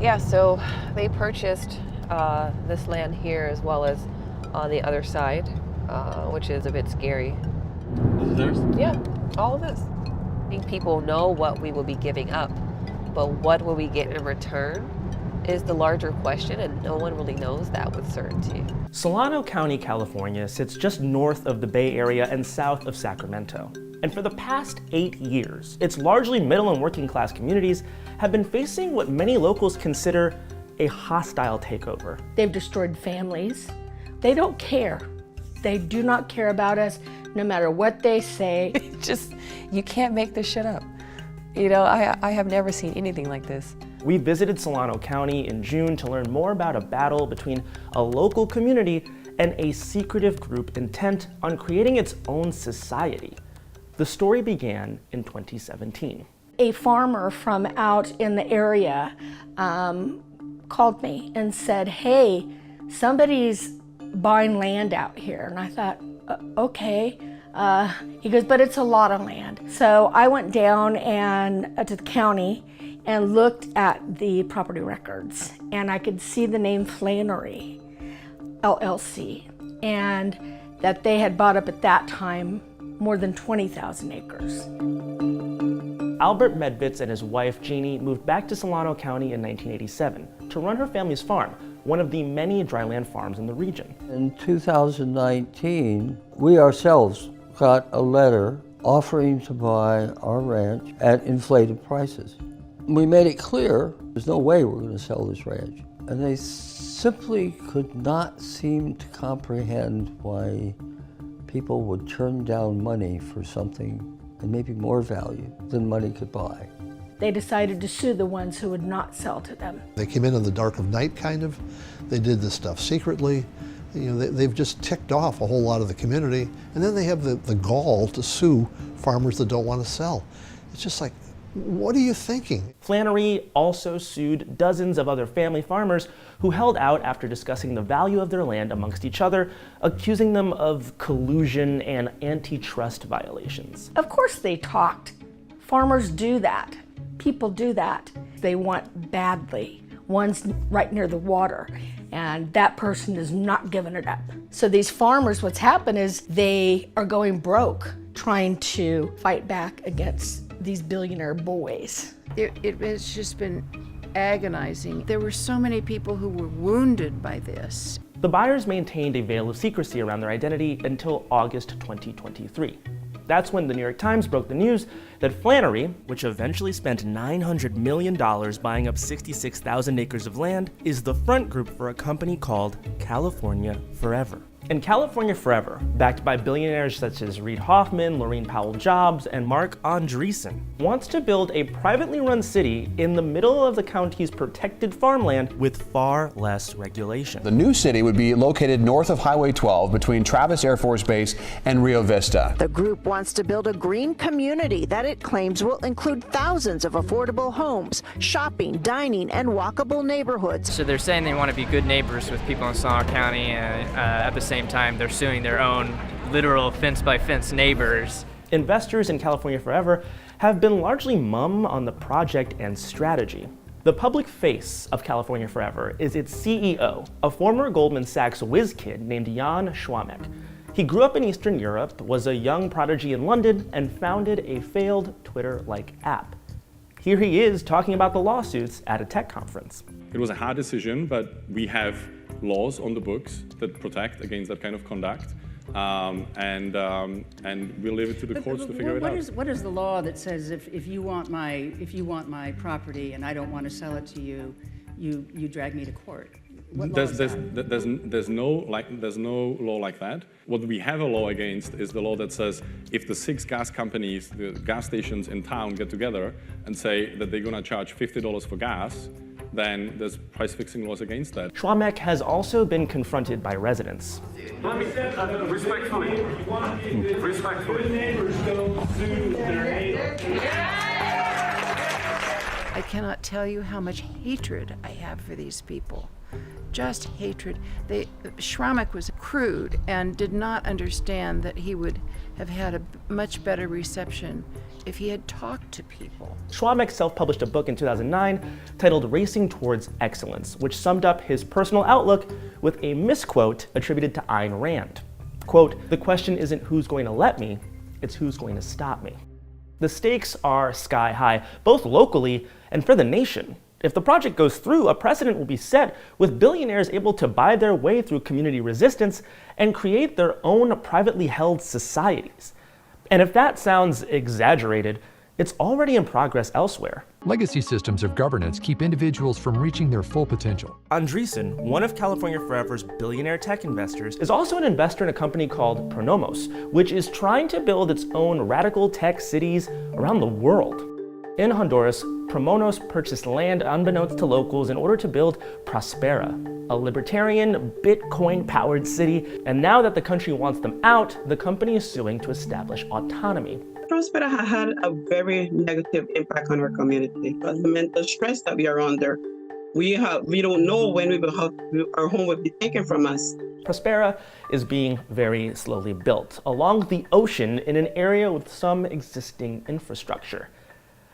Yeah, so they purchased this land here as well as on the other side, which is a bit scary. This is theirs? Yeah, all of this. I think people know what we will be giving up, but what will we get in return is the larger question, and no one really knows that with certainty. Solano County, California sits just north of the Bay Area and south of Sacramento. And for the past 8 years, its largely middle and working class communities have been facing what many locals consider a hostile takeover. They've destroyed families. They don't care. They do not care about us, no matter what they say. Just, you can't make this shit up. You know, I have never seen anything like this. We visited Solano County in June to learn more about a battle between a local community and a secretive group intent on creating its own society. The story began in 2017. A farmer from out in the area called me and said, hey, somebody's buying land out here. And I thought, okay. He goes, but it's a lot of land. So I went down to the county and looked at the property records, and I could see the name Flannery, LLC, and that they had bought up at that time more than 20,000 acres. Albert Medvitz and his wife, Jeannie, moved back to Solano County in 1987 to run her family's farm, one of the many dryland farms in the region. In 2019, we ourselves got a letter offering to buy our ranch at inflated prices. We made it clear there's no way we're going to sell this ranch. And they simply could not seem to comprehend why people would turn down money for something and maybe more value than money could buy. They decided to sue the ones who would not sell to them. They came in the dark of night, kind of. They did this stuff secretly. You know, they've just ticked off a whole lot of the community, and then they have the gall to sue farmers that don't want to sell. It's just like, what are you thinking? Flannery also sued dozens of other family farmers who held out after discussing the value of their land amongst each other, accusing them of collusion and antitrust violations. Of course they talked. Farmers do that. People do that. They want badly. One's right near the water, and that person is not giving it up. So these farmers, what's happened is they are going broke trying to fight back against these billionaire boys. It has just been agonizing. There were so many people who were wounded by this. The buyers maintained a veil of secrecy around their identity until August 2023. That's when the New York Times broke the news that Flannery, which eventually spent $900 million buying up 66,000 acres of land, is the front group for a company called California Forever. And California Forever, backed by billionaires such as Reid Hoffman, Laurene Powell Jobs, and Mark Andreessen, wants to build a privately run city in the middle of the county's protected farmland with far less regulation. The new city would be located north of Highway 12 between Travis Air Force Base and Rio Vista. The group wants to build a green community that it claims will include thousands of affordable homes, shopping, dining, and walkable neighborhoods. So they're saying they want to be good neighbors with people in Solano County, and at the same time they're suing their own literal fence-by-fence neighbors. Investors in California Forever have been largely mum on the project and strategy. The public face of California Forever is its CEO, a former Goldman Sachs whiz kid named Jan Schwamek. He grew up in Eastern Europe, was a young prodigy in London, and founded a failed Twitter-like app. Here he is talking about the lawsuits at a tech conference. It was a hard decision, but we have laws on the books that protect against that kind of conduct, and we'll leave it to the courts to figure it out. What is the law that says if you want my property and I don't want to sell it to you, you drag me to court? There's no law like that. What we have a law against is the law that says if the 6 gas companies, the gas stations in town get together and say that they're going to charge $50 for gas, then there's price fixing laws against that. Schwamek has also been confronted by residents. Let me say respectfully. Respectfully. Neighbors don't sue their neighbors. I cannot tell you how much hatred I have for these people. Just hatred. Schwamek was crude and did not understand that he would have had a much better reception if he had talked to people. Schwamek self-published a book in 2009 titled Racing Towards Excellence, which summed up his personal outlook with a misquote attributed to Ayn Rand. Quote, "The question isn't who's going to let me, it's who's going to stop me." The stakes are sky high, both locally and for the nation. If the project goes through, a precedent will be set with billionaires able to buy their way through community resistance and create their own privately held societies. And if that sounds exaggerated, it's already in progress elsewhere. Legacy systems of governance keep individuals from reaching their full potential. Andreessen, one of California Forever's billionaire tech investors, is also an investor in a company called Pronomos, which is trying to build its own radical tech cities around the world. In Honduras, Pronomos purchased land unbeknownst to locals in order to build Prospera, a libertarian, Bitcoin-powered city, and now that the country wants them out, the company is suing to establish autonomy. Prospera has had a very negative impact on our community. But the mental stress that we are under, we don't know when our home will be taken from us. Prospera is being very slowly built along the ocean in an area with some existing infrastructure.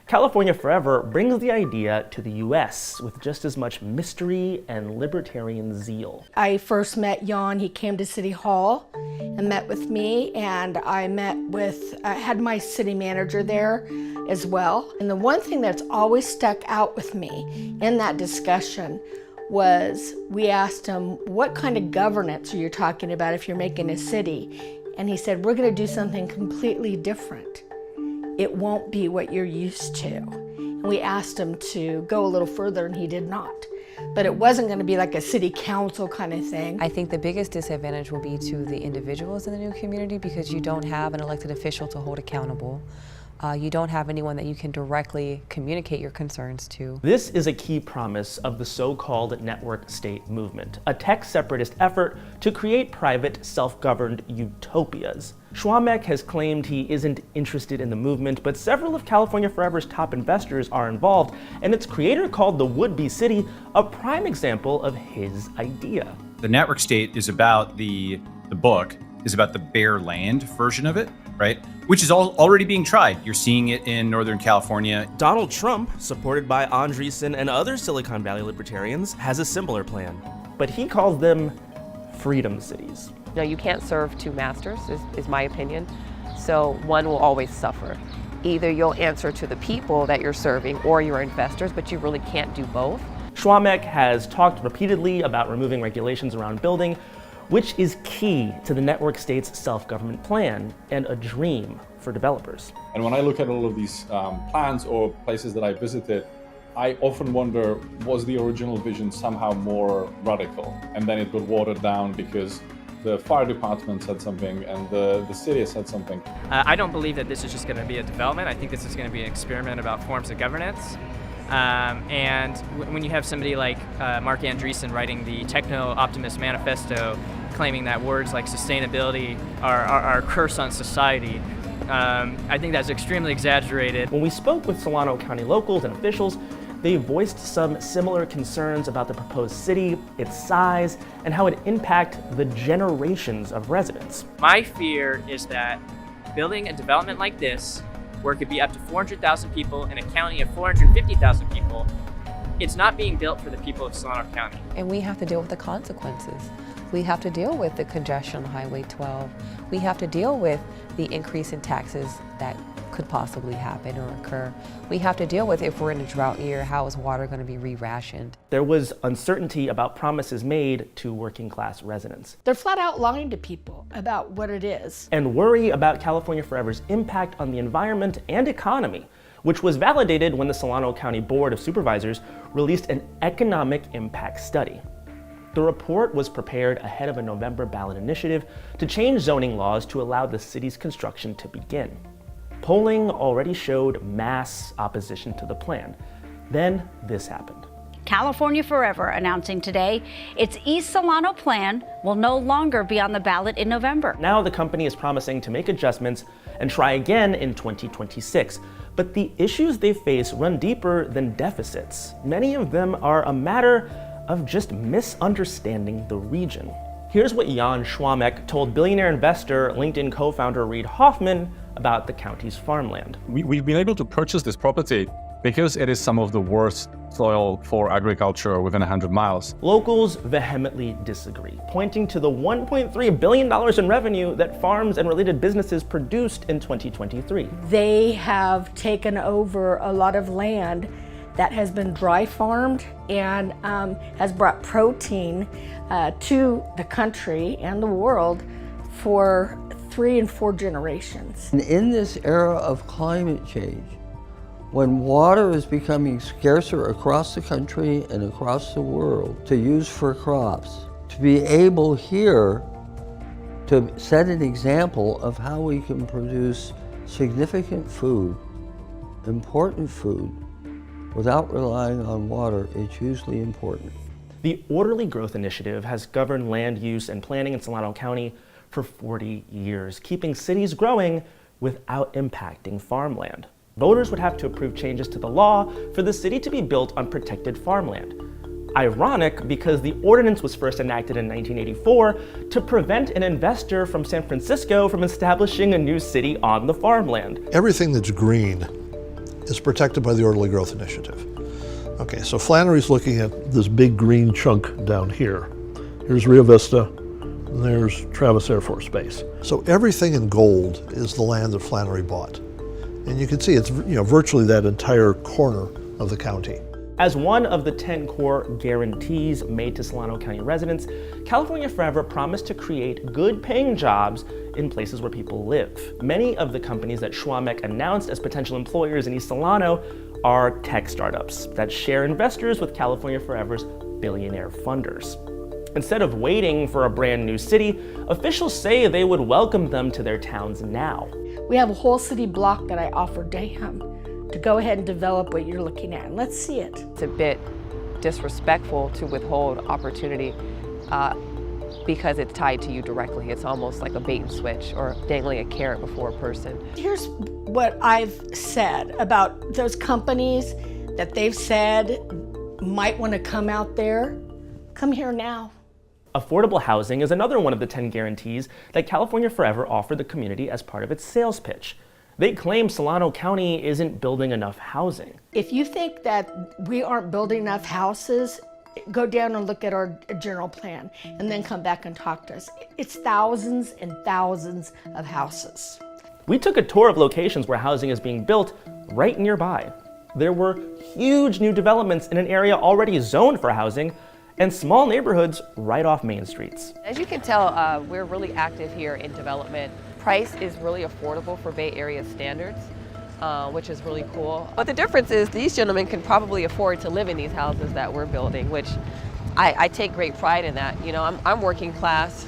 California Forever brings the idea to the US with just as much mystery and libertarian zeal. I first met Jan. He came to City Hall and met with me, and I had my city manager there as well. And the one thing that's always stuck out with me in that discussion was we asked him, what kind of governance are you talking about if you're making a city? And he said, we're going to do something completely different. It won't be what you're used to. And we asked him to go a little further, and he did not. But it wasn't going to be like a city council kind of thing. I think the biggest disadvantage will be to the individuals in the new community because you don't have an elected official to hold accountable. You don't have anyone that you can directly communicate your concerns to. This is a key promise of the so-called network state movement, a tech separatist effort to create private, self-governed utopias. Schwamek has claimed he isn't interested in the movement, but several of California Forever's top investors are involved, and its creator called the would-be city a prime example of his idea. The network state is about the book, is about the bare land version of it, right? Which is already being tried. You're seeing it in Northern California. Donald Trump, supported by Andreessen and other Silicon Valley libertarians, has a similar plan, but he calls them freedom cities. You know, you can't serve two masters, is my opinion. So one will always suffer. Either you'll answer to the people that you're serving or your investors, but you really can't do both. Schwamek has talked repeatedly about removing regulations around building, which is key to the network state's self-government plan and a dream for developers. And when I look at all of these plans or places that I visited, I often wonder, was the original vision somehow more radical? And then it got watered down because the fire department said something and the city said something. I don't believe that this is just going to be a development. I think this is going to be an experiment about forms of governance. And when you have somebody like Mark Andreessen writing the Techno-Optimist Manifesto, claiming that words like sustainability are a curse on society, I think that's extremely exaggerated. When we spoke with Solano County locals and officials, they voiced some similar concerns about the proposed city, its size, and how it impact the generations of residents. My fear is that building a development like this, where it could be up to 400,000 people in a county of 450,000 people, it's not being built for the people of Solano County. And we have to deal with the consequences. We have to deal with the congestion on Highway 12. We have to deal with the increase in taxes that could possibly happen or occur. We have to deal with, if we're in a drought year, how is water going to be re-rationed? There was uncertainty about promises made to working class residents. They're flat out lying to people about what it is. And worry about California Forever's impact on the environment and economy, which was validated when the Solano County Board of Supervisors released an economic impact study. The report was prepared ahead of a November ballot initiative to change zoning laws to allow the city's construction to begin. Polling already showed mass opposition to the plan. Then this happened. California Forever announcing today its East Solano plan will no longer be on the ballot in November. Now the company is promising to make adjustments and try again in 2026. But the issues they face run deeper than deficits. Many of them are a matter of just misunderstanding the region. Here's what Jan Schwamek told billionaire investor, LinkedIn co-founder Reid Hoffman about the county's farmland. We've been able to purchase this property because it is some of the worst soil for agriculture within 100 miles. Locals vehemently disagree, pointing to the $1.3 billion in revenue that farms and related businesses produced in 2023. They have taken over a lot of land that has been dry farmed and has brought protein to the country and the world for 3 and 4 generations. And in this era of climate change, when water is becoming scarcer across the country and across the world to use for crops, to be able here to set an example of how we can produce significant food, important food, without relying on water is hugely important. The Orderly Growth Initiative has governed land use and planning in Solano County for 40 years, keeping cities growing without impacting farmland. Voters would have to approve changes to the law for the city to be built on protected farmland. Ironic, because the ordinance was first enacted in 1984 to prevent an investor from San Francisco from establishing a new city on the farmland. Everything that's green is protected by the Orderly Growth Initiative. Okay, so Flannery's looking at this big green chunk down here. Here's Rio Vista, and there's Travis Air Force Base. So everything in gold is the land that Flannery bought. And you can see it's virtually that entire corner of the county. As one of the 10 core guarantees made to Solano County residents, California Forever promised to create good-paying jobs in places where people live. Many of the companies that Schwamek announced as potential employers in East Solano are tech startups that share investors with California Forever's billionaire funders. Instead of waiting for a brand new city, officials say they would welcome them to their towns now. We have a whole city block that I offered to him to go ahead and develop what you're looking at. And let's see it. It's a bit disrespectful to withhold opportunity because it's tied to you directly. It's almost like a bait and switch or dangling a carrot before a person. Here's what I've said about those companies that they've said might want to come out there. Come here now. Affordable housing is another one of the 10 guarantees that California Forever offered the community as part of its sales pitch. They claim Solano County isn't building enough housing. If you think that we aren't building enough houses, go down and look at our general plan and then come back and talk to us. It's thousands and thousands of houses. We took a tour of locations where housing is being built right nearby. There were huge new developments in an area already zoned for housing and small neighborhoods right off main streets. As you can tell, we're really active here in development. Price is really affordable for Bay Area standards, which is really cool. But the difference is these gentlemen can probably afford to live in these houses that we're building, which I take great pride in that. You know, I'm working class,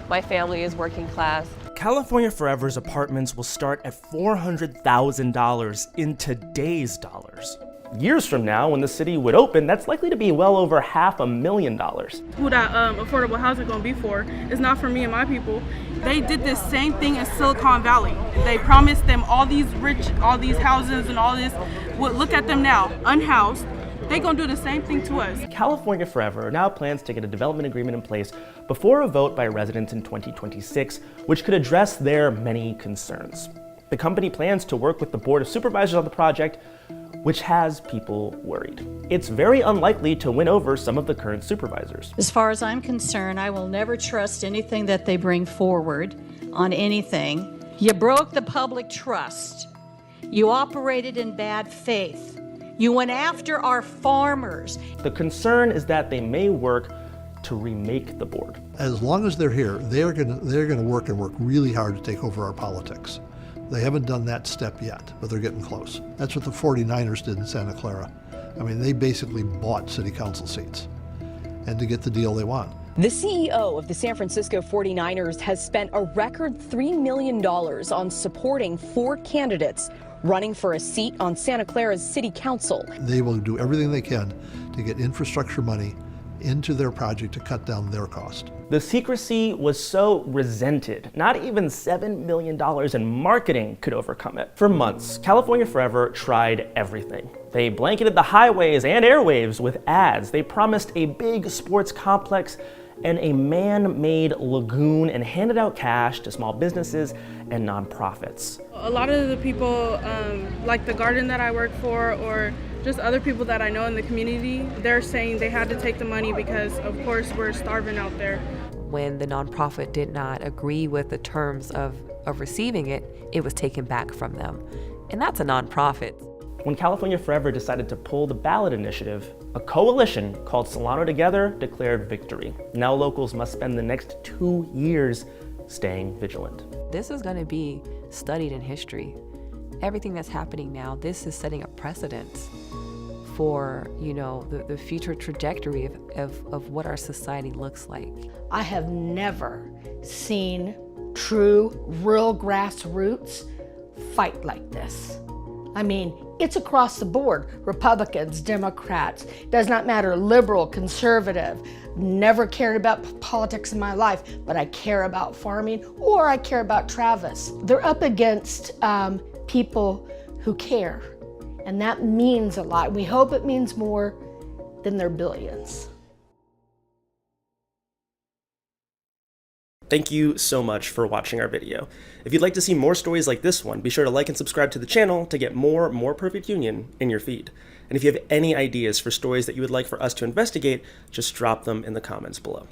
my family is working class. California Forever's apartments will start at $400,000 in today's dollars. Years from now, when the city would open, that's likely to be well over $500,000. Who that affordable housing gonna be for? It's not for me and my people. They did this same thing in Silicon Valley. They promised them all these houses and all this. Well, look at them now, unhoused. They gonna do the same thing to us. California Forever now plans to get a development agreement in place before a vote by residents in 2026, which could address their many concerns. The company plans to work with the Board of Supervisors on the project, which has people worried. It's very unlikely to win over some of the current supervisors. As far as I'm concerned, I will never trust anything that they bring forward on anything. You broke the public trust. You operated in bad faith. You went after our farmers. The concern is that they may work to remake the board. As long as they're here, they're going to work really hard to take over our politics. They haven't done that step yet, but they're getting close. That's what the 49ers did in Santa Clara. I mean, they basically bought city council seats and to get the deal they want. The CEO of the San Francisco 49ers has spent a record $3 million on supporting 4 candidates running for a seat on Santa Clara's city council. They will do everything they can to get infrastructure money into their project to cut down their cost. The secrecy was so resented, not even $7 million in marketing could overcome it. For months, California Forever tried everything. They blanketed the highways and airwaves with ads. They promised a big sports complex and a man-made lagoon and handed out cash to small businesses and nonprofits. A lot of the people, like the garden that I work for, or just other people that I know in the community, they're saying they had to take the money because, of course, we're starving out there. When the nonprofit did not agree with the terms of receiving it, it was taken back from them. And that's a nonprofit. When California Forever decided to pull the ballot initiative, a coalition called Solano Together declared victory. Now locals must spend the next 2 years staying vigilant. This is going to be studied in history. Everything that's happening now, this is setting a precedent for, the future trajectory of what our society looks like. I have never seen true, real grassroots fight like this. I mean, it's across the board. Republicans, Democrats, does not matter, liberal, conservative. Never cared about politics in my life, but I care about farming, or I care about Travis. They're up against people who care, and that means a lot. We hope it means more than their billions. Thank you so much for watching our video. If you'd like to see more stories like this one, be sure to like and subscribe to the channel to get more Perfect Union in your feed. And if you have any ideas for stories that you would like for us to investigate, just drop them in the comments below.